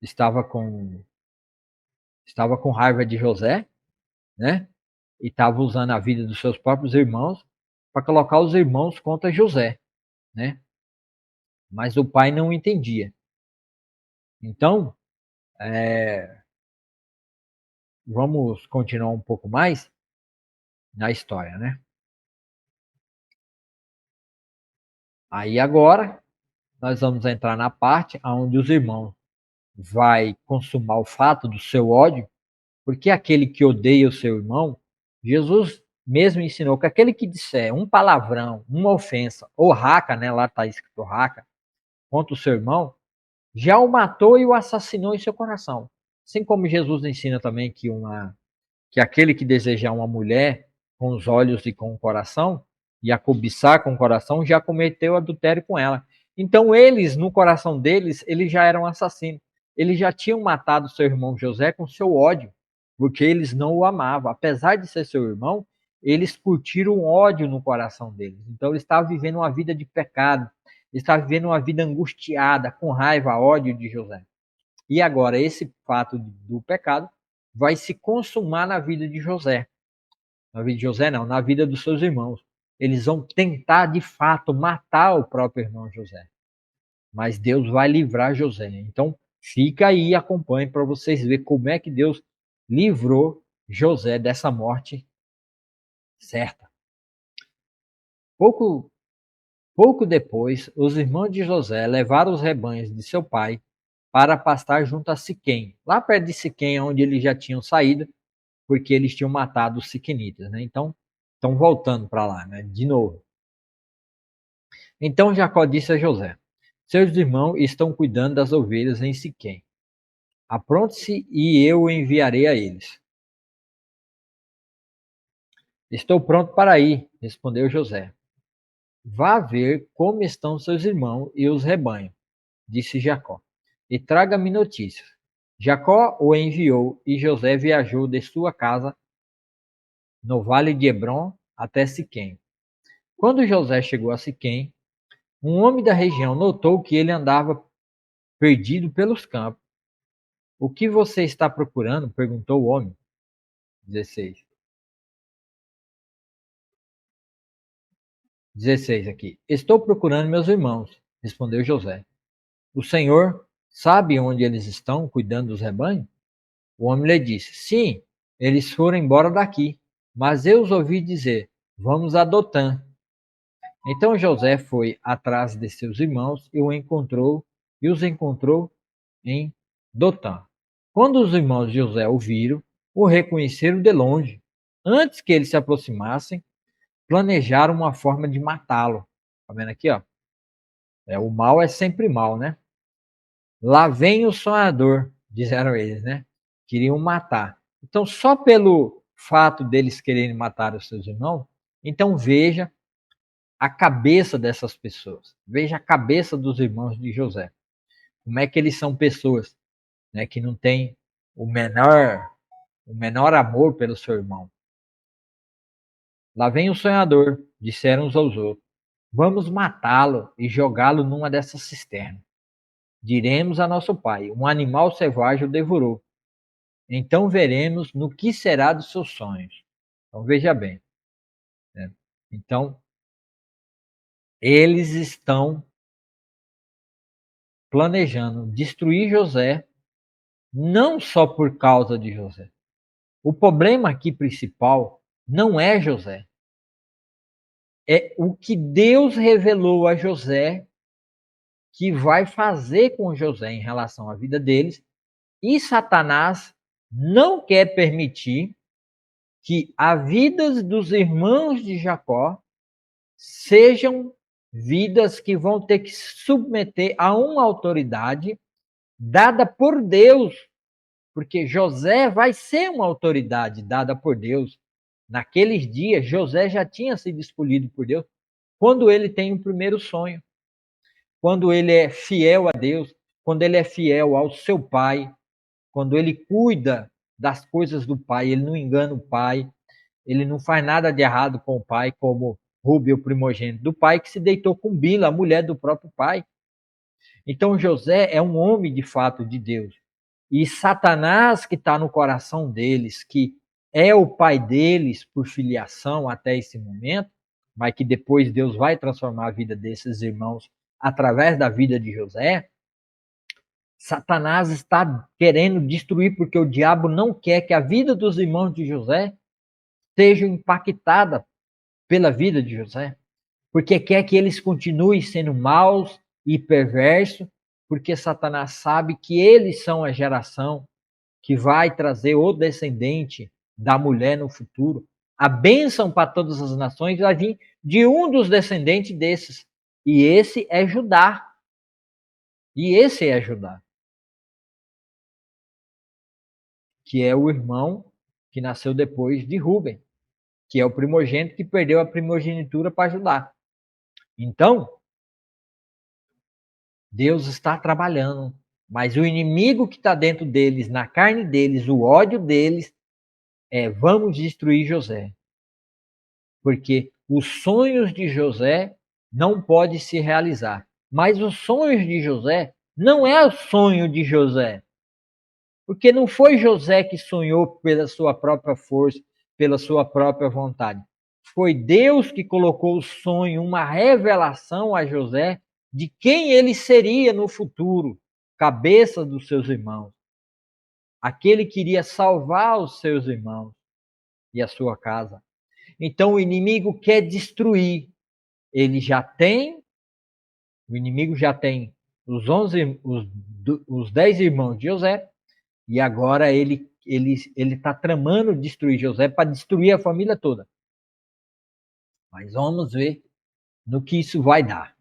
estava com estava com raiva de José, né? E estava usando a vida dos seus próprios irmãos para colocar os irmãos contra José, né? Mas o pai não entendia. Então, vamos continuar um pouco mais na história, né? Aí agora nós vamos entrar na parte onde os irmãos vai consumar o fato do seu ódio, porque aquele que odeia o seu irmão, Jesus mesmo ensinou que aquele que disser um palavrão, uma ofensa, ou raca, né, lá está escrito raca, contra o seu irmão, já o matou e o assassinou em seu coração. Assim como Jesus ensina também que aquele que desejar uma mulher com os olhos e com o coração, e a cobiçar com o coração, já cometeu adultério com ela. Então eles, no coração deles, eles já eram assassinos. Eles já tinham matado seu irmão José com seu ódio, porque eles não o amavam. Apesar de ser seu irmão, eles curtiram ódio no coração deles. Então eles estavam vivendo uma vida de pecado, estavam vivendo uma vida angustiada, com raiva, ódio de José. E agora esse fato do pecado vai se consumar na vida de José. Na vida de José não, na vida dos seus irmãos. Eles vão tentar de fato matar o próprio irmão José. Mas Deus vai livrar José. Então fica aí e acompanhe para vocês verem como é que Deus livrou José dessa morte certa. Pouco depois, os irmãos de José levaram os rebanhos de seu pai para pastar junto a Siquém, lá perto de Siquém, onde eles já tinham saído, porque eles tinham matado os siquenitas, né? Então, estão voltando para lá, né? De novo. Então Jacó disse a José: seus irmãos estão cuidando das ovelhas em Siquém. Apronte-se e eu o enviarei a eles. Estou pronto para ir, respondeu José. Vá ver como estão seus irmãos e os rebanhos, disse Jacó, e traga-me notícias. Jacó o enviou e José viajou de sua casa no vale de Hebron até Siquém. Quando José chegou a Siquém, um homem da região notou que ele andava perdido pelos campos. O que você está procurando? Perguntou o homem. 16. 16 aqui. Estou procurando meus irmãos, respondeu José. O senhor sabe onde eles estão cuidando dos rebanhos? O homem lhe disse: sim, eles foram embora daqui, mas eu os ouvi dizer: vamos a Dotã. Então José foi atrás de seus irmãos e os encontrou em Dotã. Quando os irmãos de José o viram, o reconheceram de longe. Antes que eles se aproximassem, planejaram uma forma de matá-lo. Tá vendo aqui, ó? O mal é sempre mal, né? Lá vem o sonhador, disseram eles, né? Queriam matar. Então, só pelo fato deles quererem matar os seus irmãos, então veja a cabeça dessas pessoas. Veja a cabeça dos irmãos de José. Como é que eles são pessoas, né, que não têm o menor amor pelo seu irmão. Lá vem o sonhador, disseram uns aos outros. Vamos matá-lo e jogá-lo numa dessas cisternas. Diremos a nosso pai: um animal selvagem o devorou. Então veremos no que será dos seus sonhos. Então veja bem, né? Então eles estão planejando destruir José, não só por causa de José. O problema aqui principal não é José. É o que Deus revelou a José que vai fazer com José em relação à vida deles, e Satanás não quer permitir que a vida dos irmãos de Jacó sejam vidas que vão ter que se submeter a uma autoridade dada por Deus porque José vai ser uma autoridade dada por Deus. Naqueles dias, José já tinha sido escolhido por Deus quando ele tem o primeiro sonho, quando ele é fiel a Deus, quando ele é fiel ao seu pai, quando ele cuida das coisas do pai, ele não engana o pai, ele não faz nada de errado com o pai, como Rubem, o primogênito do pai, que se deitou com Bila, a mulher do próprio pai. Então José é um homem de fato de Deus. E Satanás, que está no coração deles, que é o pai deles por filiação até esse momento, mas que depois Deus vai transformar a vida desses irmãos através da vida de José, Satanás está querendo destruir, porque o diabo não quer que a vida dos irmãos de José seja impactada pela vida de José, porque quer que eles continuem sendo maus e perversos, porque Satanás sabe que eles são a geração que vai trazer o descendente da mulher no futuro. A bênção para todas as nações vai vir de um dos descendentes desses. E esse é Judá. E esse é Judá, que é o irmão que nasceu depois de Rubem, que é o primogênito que perdeu a primogenitura para Judá. Então, Deus está trabalhando, mas o inimigo que está dentro deles, na carne deles, o ódio deles, é vamos destruir José. Porque os sonhos de José não podem se realizar. Mas os sonhos de José não é o sonho de José. Porque não foi José que sonhou pela sua própria força, pela sua própria vontade. Foi Deus que colocou o sonho, uma revelação a José de quem ele seria no futuro, cabeça dos seus irmãos. Aquele que iria salvar os seus irmãos e a sua casa. Então o inimigo quer destruir. Ele já tem, o inimigo já tem os 10 irmãos de José, e agora ele está tramando destruir José para destruir a família toda. Mas vamos ver no que isso vai dar.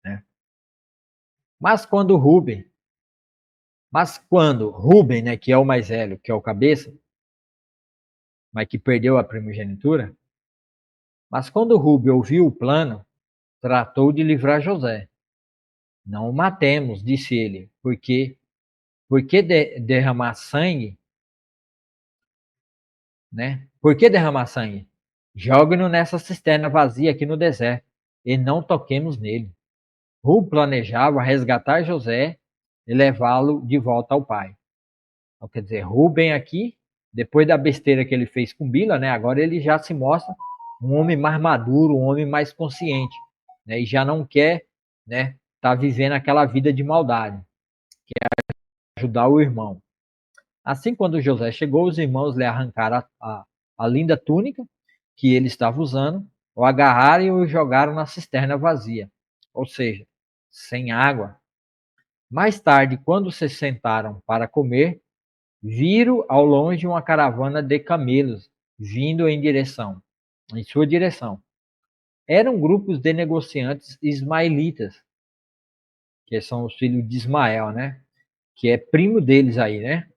Né? Mas quando Rubem, né, que é o mais velho, que é o cabeça, mas que perdeu a primogenitura, mas quando Rubem ouviu o plano, tratou de livrar José. Não o matemos, disse ele, porque derramar sangue, né? Por que derramar sangue? Jogue-no nessa cisterna vazia aqui no deserto e não toquemos nele. Rubem planejava resgatar José e levá-lo de volta ao pai. Então, quer dizer, Rubem aqui, depois da besteira que ele fez com Bila, né? Agora ele já se mostra um homem mais maduro, um homem mais consciente, né? E já não quer, né? Tá vivendo aquela vida de maldade, ajudar o irmão. Assim, quando José chegou, os irmãos lhe arrancaram a linda túnica que ele estava usando, o agarraram e o jogaram na cisterna vazia, ou seja, sem água. Mais tarde, quando se sentaram para comer, viram ao longe uma caravana de camelos vindo em sua direção. Eram grupos de negociantes ismaelitas, que são os filhos de Ismael, né? Que é primo deles aí, né?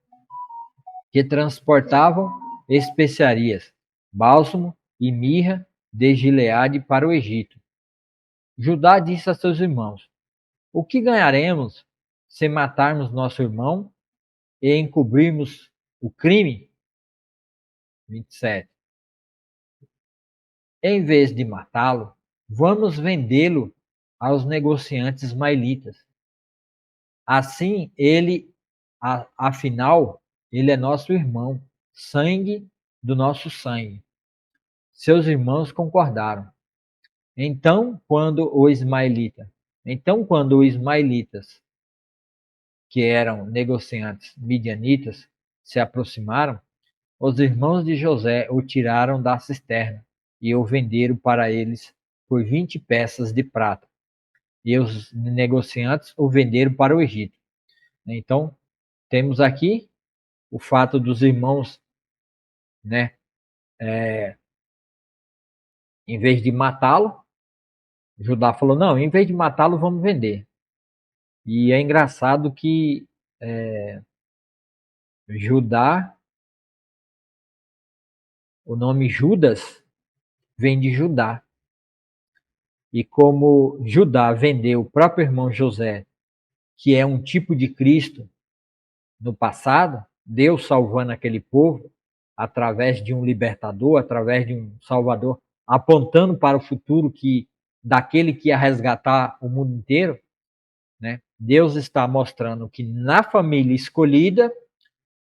Que transportavam especiarias, bálsamo e mirra de Gileade para o Egito. Judá disse a seus irmãos: o que ganharemos se matarmos nosso irmão e encobrirmos o crime? 27. Em vez de matá-lo, vamos vendê-lo aos negociantes ismaelitas. Assim, afinal, ele é nosso irmão, sangue do nosso sangue. Seus irmãos concordaram. Então, quando os ismaelitas, que eram negociantes midianitas, se aproximaram, os irmãos de José o tiraram da cisterna e o venderam para eles por 20 peças de prata. E os negociantes o venderam para o Egito. Então, temos aqui o fato dos irmãos, né, em vez de matá-lo, Judá falou: não, em vez de matá-lo, vamos vender. E é engraçado que Judá, o nome Judas vem de Judá. E como Judá vendeu o próprio irmão José, que é um tipo de Cristo no passado, Deus salvando aquele povo através de um libertador, através de um salvador, apontando para o futuro que daquele que ia resgatar o mundo inteiro, né? Deus está mostrando que na família escolhida,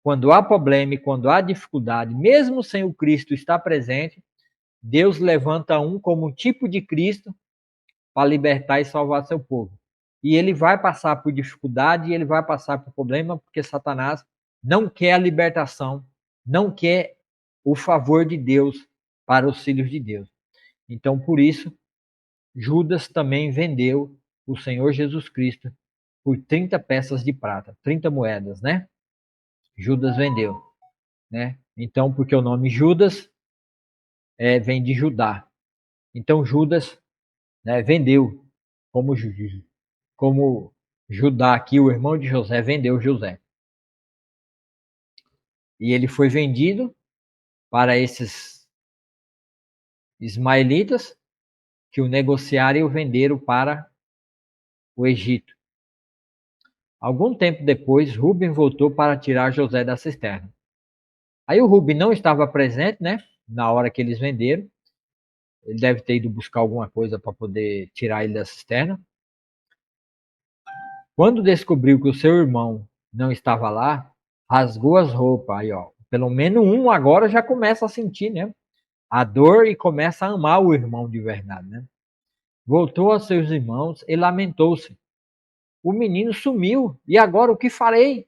quando há problema e quando há dificuldade, mesmo sem o Cristo estar presente, Deus levanta um como um tipo de Cristo para libertar e salvar seu povo. E ele vai passar por dificuldade, e ele vai passar por problema, porque Satanás não quer a libertação, não quer o favor de Deus para os filhos de Deus. Então, por isso, Judas também vendeu o Senhor Jesus Cristo por 30 peças de prata, 30 moedas, né? Judas vendeu, né? Então, porque o nome Judas vem de Judá. Então, Judas, né, vendeu como Judá aqui, o irmão de José, vendeu José. E ele foi vendido para esses ismaelitas que o negociaram e o venderam para o Egito. Algum tempo depois, Rubem voltou para tirar José da cisterna. Aí o Rubem não estava presente, né? Na hora que eles venderam. Ele deve ter ido buscar alguma coisa para poder tirar ele da cisterna. Quando descobriu que o seu irmão não estava lá, rasgou as roupas. Aí, ó, pelo menos um agora já começa a sentir, né? A dor e começa a amar o irmão de verdade, né? Voltou a seus irmãos e lamentou-se. O menino sumiu, e agora o que farei?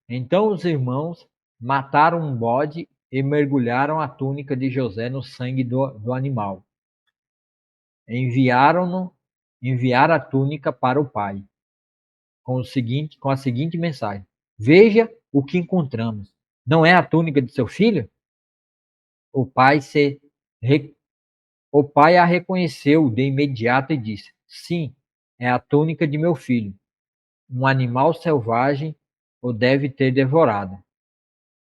Então os irmãos mataram um bode e mergulharam a túnica de José no sangue do animal. Enviaram a túnica para o pai, com a seguinte mensagem: Veja o que encontramos. Não é a túnica de seu filho? O pai se O pai a reconheceu de imediato e disse: Sim, é a túnica de meu filho. Um animal selvagem o deve ter devorado.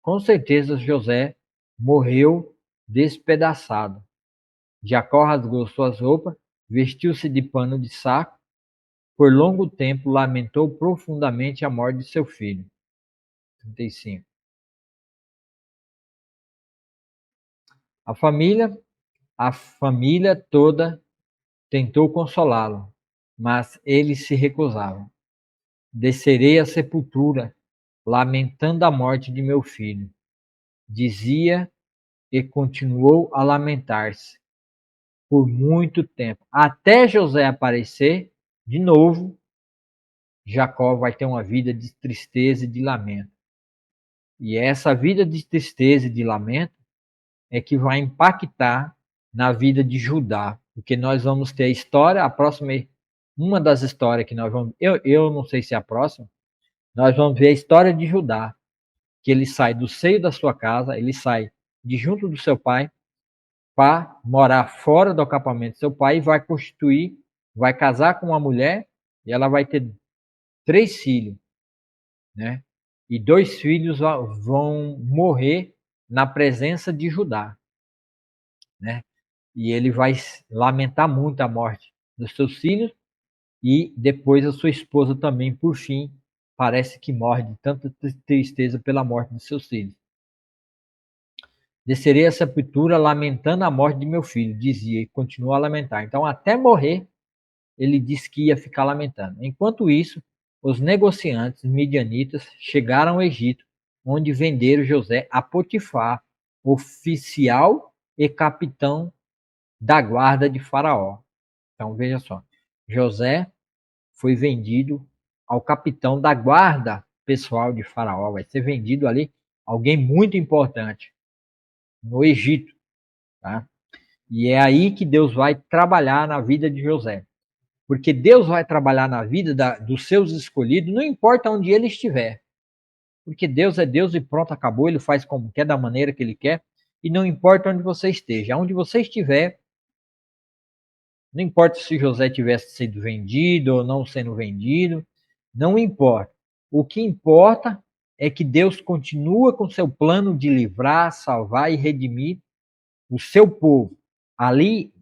Com certeza José morreu despedaçado. Jacó rasgou suas roupas, vestiu-se de pano de saco. Por longo tempo lamentou profundamente a morte de seu filho. 35. A família, a família toda tentou consolá-lo, mas ele se recusava. Descerei à sepultura, lamentando a morte de meu filho. Dizia e continuou a lamentar-se por muito tempo. Até José aparecer, de novo, Jacó vai ter uma vida de tristeza e de lamento. E essa vida de tristeza e de lamento é que vai impactar na vida de Judá. Porque nós vamos ter a história, a próxima, uma das histórias que nós vamos. Eu não sei se é a próxima, nós vamos ver a história de Judá, que ele sai do seio da sua casa, ele sai de junto do seu pai para morar fora do acampamento do seu pai e vai casar com uma mulher e ela vai ter 3 filhos, né? E 2 filhos vão morrer na presença de Judá, né? E ele vai lamentar muito a morte dos seus filhos e depois a sua esposa também, por fim, parece que morre de tanta tristeza pela morte de seus filhos. Descerei à sepultura lamentando a morte de meu filho, dizia, e continuou a lamentar. Então, até morrer, ele disse que ia ficar lamentando. Enquanto isso, os negociantes midianitas chegaram ao Egito, onde venderam José a Potifar, oficial e capitão da guarda de Faraó. Então, veja só, José foi vendido ao capitão da guarda pessoal de Faraó. Vai ser vendido ali alguém muito importante no Egito, tá? E é aí que Deus vai trabalhar na vida de José. Porque Deus vai trabalhar na vida dos seus escolhidos, não importa onde ele estiver. Porque Deus é Deus e pronto, acabou, ele faz como quer, da maneira que ele quer, e não importa onde você esteja. Onde você estiver, Não importa se José tivesse sido vendido ou não sendo vendido, não importa. O que importa é que Deus continua com seu plano de livrar, salvar e redimir o seu povo. Ali,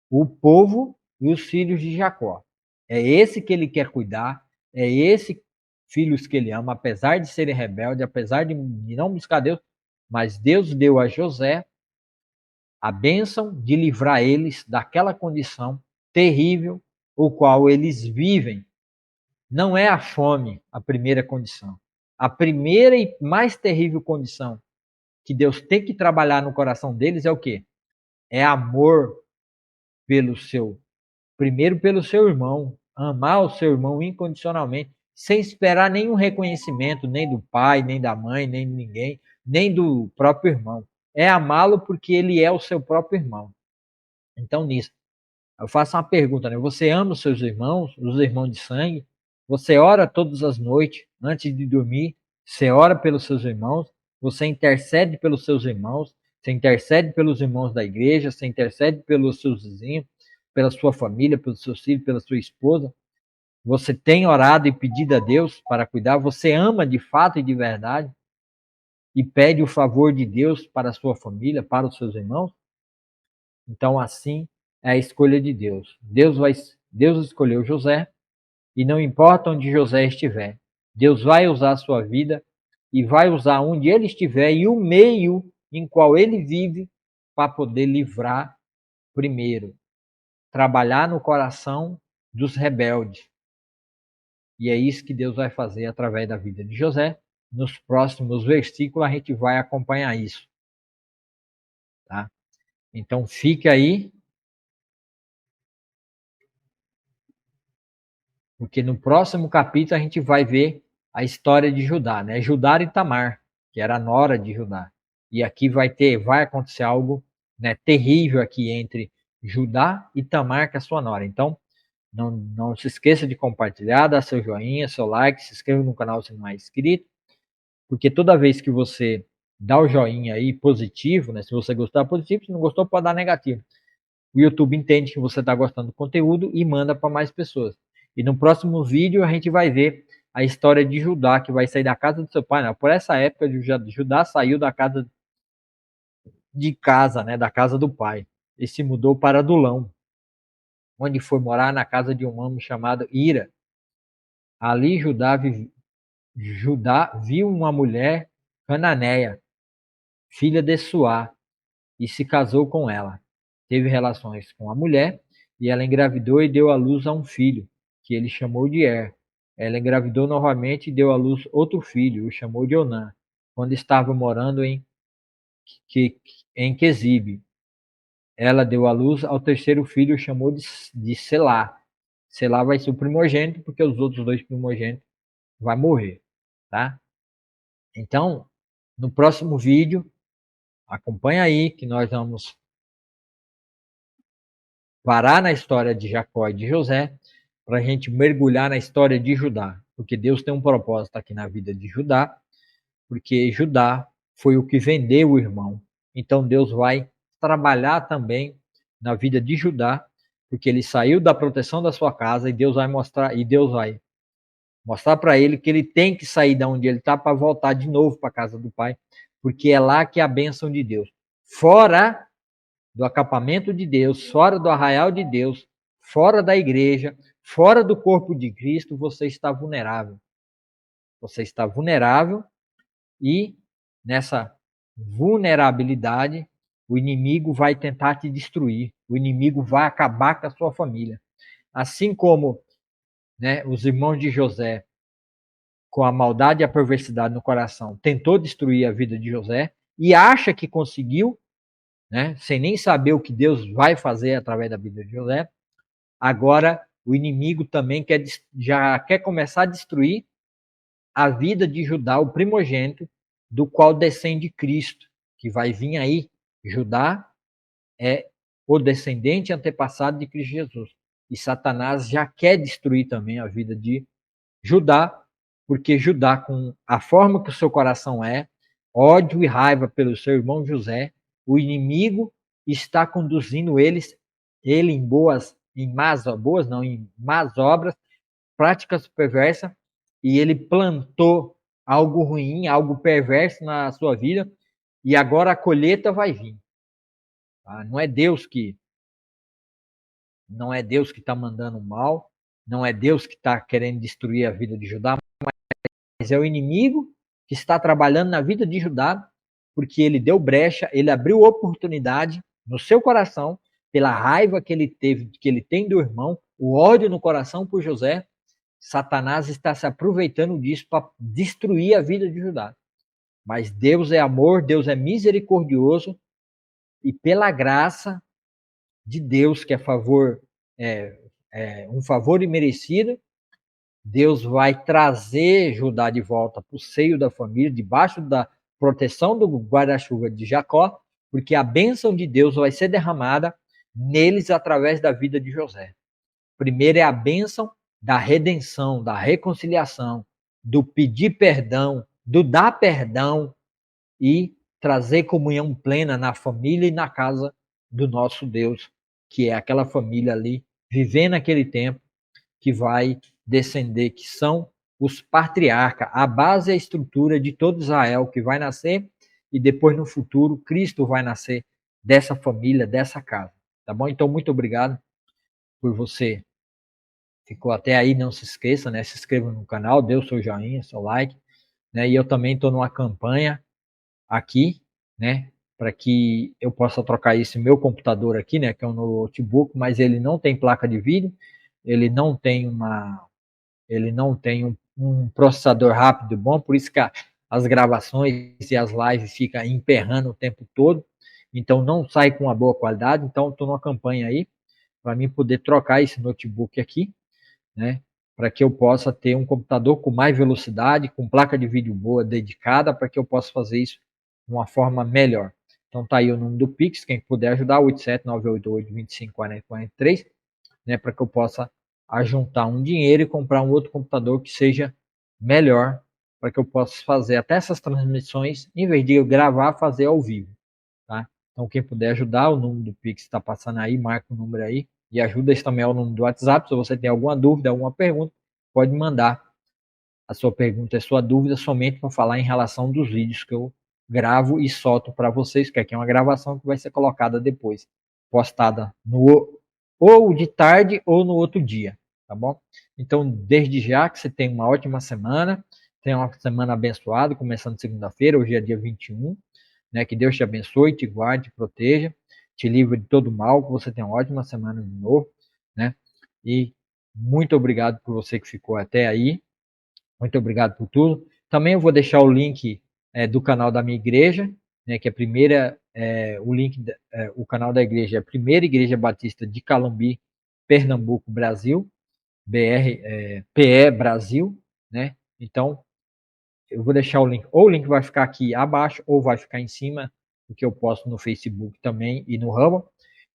o povo e os filhos de Jacó. É esse que ele quer cuidar, é esse filhos que ele ama, apesar de serem rebeldes, apesar de não buscar Deus, mas Deus deu a José a bênção de livrar eles daquela condição terrível o qual eles vivem. Não é a fome a primeira condição. A primeira e mais terrível condição que Deus tem que trabalhar no coração deles é o quê? É amor pelo seu, primeiro pelo seu irmão, amar o seu irmão incondicionalmente, sem esperar nenhum reconhecimento, nem do pai, nem da mãe, nem de ninguém, nem do próprio irmão. É amá-lo porque ele é o seu próprio irmão. Então, nisso, eu faço uma pergunta, né? Você ama os seus irmãos, os irmãos de sangue? Você ora todas as noites, antes de dormir? Você ora pelos seus irmãos? Você intercede pelos seus irmãos? Você intercede pelos irmãos da igreja? Você intercede pelos seus vizinhos? Pela sua família, pelos seus filhos, pela sua esposa? Você tem orado e pedido a Deus para cuidar? Você ama de fato e de verdade? E pede o favor de Deus para a sua família, para os seus irmãos? Então, assim é a escolha de Deus. Deus escolheu José, e não importa onde José estiver, Deus vai usar a sua vida e vai usar onde ele estiver e o meio em qual ele vive para poder livrar, primeiro, trabalhar no coração dos rebeldes. E é isso que Deus vai fazer através da vida de José. Nos próximos versículos a gente vai acompanhar isso. Tá? Então fique aí, porque no próximo capítulo a gente vai ver a história de Judá, né? Judá e Tamar, que era a nora de Judá. E aqui vai acontecer algo, né, terrível aqui entre Judá e Tamar, que é a sua nora. Então, não se esqueça de compartilhar, dar seu joinha, seu like, se inscreva no canal se não é inscrito, porque toda vez que você dá o joinha aí positivo, né, se você gostar positivo, se não gostou pode dar negativo. O YouTube entende que você está gostando do conteúdo e manda para mais pessoas. E no próximo vídeo a gente vai ver a história de Judá, que vai sair da casa do seu pai. Não, por essa época, Judá saiu da casa né, da casa do pai, e se mudou para Adulão, onde foi morar na casa de um homem chamado Ira. Ali Judá viu uma mulher cananeia, filha de Suá, e se casou com ela. Teve relações com a mulher, e ela engravidou e deu à luz a um filho, que ele chamou de Er. Ela engravidou novamente e deu à luz outro filho, o chamou de Onã, quando estava morando em Quezibe. Ela deu à luz ao terceiro filho, chamou de Selá. Selá vai ser o primogênito, porque os outros dois primogênitos vão morrer, tá? Então, no próximo vídeo, acompanha aí que nós vamos parar na história de Jacó e de José, para a gente mergulhar na história de Judá, porque Deus tem um propósito aqui na vida de Judá, porque Judá foi o que vendeu o irmão. Então Deus vai trabalhar também na vida de Judá, porque ele saiu da proteção da sua casa e Deus vai mostrar para ele que ele tem que sair da onde ele está para voltar de novo para a casa do pai, porque é lá que é a bênção de Deus. Fora do acampamento de Deus, fora do arraial de Deus, fora da igreja, fora do corpo de Cristo, você está vulnerável. Você está vulnerável e nessa vulnerabilidade o inimigo vai tentar te destruir. O inimigo vai acabar com a sua família. Assim como, né, os irmãos de José, com a maldade e a perversidade no coração, tentou destruir a vida de José e acha que conseguiu, né, sem nem saber o que Deus vai fazer através da vida de José. Agora o inimigo também já quer começar a destruir a vida de Judá, o primogênito, do qual descende Cristo, que vai vir aí. Judá é o descendente antepassado de Cristo Jesus. E Satanás já quer destruir também a vida de Judá, porque Judá, com a forma que o seu coração é, ódio e raiva pelo seu irmão José, o inimigo está conduzindo ele em boas em boas não, em más obras, práticas perversas, e ele plantou algo ruim, algo perverso na sua vida, e agora a colheita vai vir. Tá? Não é Deus que está mandando mal, não é Deus que está querendo destruir a vida de Judá, mas é o inimigo que está trabalhando na vida de Judá, porque ele deu brecha, ele abriu oportunidade no seu coração, pela raiva que ele teve, que ele tem do irmão, o ódio no coração por José. Satanás está se aproveitando disso para destruir a vida de Judá. Mas Deus é amor, Deus é misericordioso, e pela graça de Deus, que é um favor imerecido, Deus vai trazer Judá de volta para o seio da família, debaixo da proteção do guarda-chuva de Jacó, porque a bênção de Deus vai ser derramada neles através da vida de José. Primeiro é a bênção da redenção, da reconciliação, do pedir perdão, do dar perdão e trazer comunhão plena na família e na casa do nosso Deus, que é aquela família ali, vivendo aquele tempo, que vai descender, que são os patriarcas, a base e a estrutura de todo Israel que vai nascer, e depois no futuro Cristo vai nascer dessa família, dessa casa. Tá bom? Então, muito obrigado por você ficou até aí. Não se esqueça, né? Se inscreva no canal, dê o seu joinha, seu like, né? E eu também estou numa campanha aqui, né? Para que eu possa trocar esse meu computador aqui, né? Que é um notebook, mas ele não tem placa de vídeo, ele não tem um processador rápido bom, por isso que as gravações e as lives ficam emperrando o tempo todo, então não sai com uma boa qualidade. Então estou numa campanha aí para mim poder trocar esse notebook aqui, né, para que eu possa ter um computador com mais velocidade, com placa de vídeo boa dedicada, para que eu possa fazer isso de uma forma melhor. Então tá aí o número do Pix, quem puder ajudar, 87988254043, né, para que eu possa ajuntar um dinheiro e comprar um outro computador que seja melhor, para que eu possa fazer até essas transmissões, em vez de eu gravar, fazer ao vivo, tá? Então quem puder ajudar, o número do Pix está passando aí, marca o número aí, e ajuda. Esse também é o número do WhatsApp. Se você tem alguma dúvida, alguma pergunta, pode mandar a sua pergunta, a sua dúvida, somente para falar em relação dos vídeos que eu gravo e solto para vocês, que aqui é uma gravação que vai ser colocada depois, postada ou de tarde ou no outro dia, tá bom? Então, desde já, que você tenha uma ótima semana, tenha uma semana abençoada, começando segunda-feira, hoje é dia 21, né? Que Deus te abençoe, te guarde, te proteja, te livre de todo mal, que você tenha uma ótima semana de novo, né? E muito obrigado por você que ficou até aí, muito obrigado por tudo. Também eu vou deixar o link do canal da minha igreja, né, que é a primeira, o canal da igreja é a Primeira Igreja Batista de Calumbi, Pernambuco, Brasil, PE Brasil, né? Então, eu vou deixar o link, ou o link vai ficar aqui abaixo, ou vai ficar em cima, porque eu posto no Facebook também e no Rumble.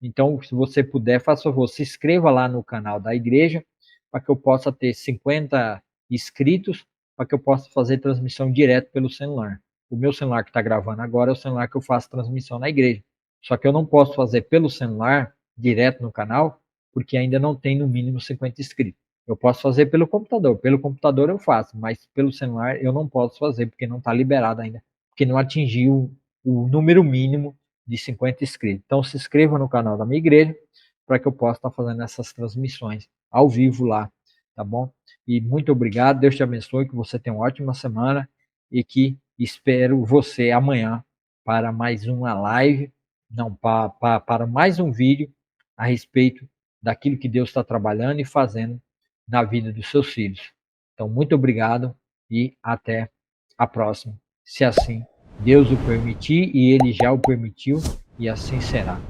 Então, se você puder, faça favor, se inscreva lá no canal da igreja, para que eu possa ter 50 inscritos, para que eu possa fazer transmissão direto pelo celular. O meu celular que está gravando agora é o celular que eu faço transmissão na igreja. Só que eu não posso fazer pelo celular, direto no canal, porque ainda não tem no mínimo 50 inscritos. Eu posso fazer pelo computador. Pelo computador eu faço, mas pelo celular eu não posso fazer, porque não está liberado ainda, porque não atingiu o número mínimo de 50 inscritos. Então se inscreva no canal da minha igreja, para que eu possa estar fazendo essas transmissões ao vivo lá, tá bom? E muito obrigado, Deus te abençoe, que você tenha uma ótima semana e que espero você amanhã para mais uma live, não, para mais um vídeo a respeito daquilo que Deus está trabalhando e fazendo na vida dos seus filhos. Então, muito obrigado e até a próxima, se assim Deus o permitir, e Ele já o permitiu, e assim será.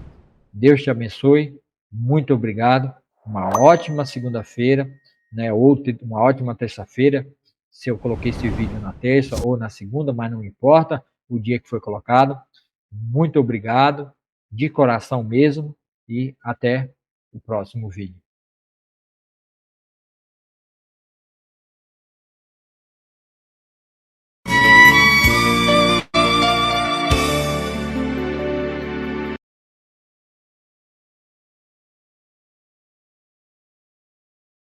Deus te abençoe, muito obrigado, uma ótima segunda-feira, né, ou uma ótima terça-feira, se eu coloquei esse vídeo na terça ou na segunda, mas não importa o dia que foi colocado. Muito obrigado, de coração mesmo, e até o próximo vídeo.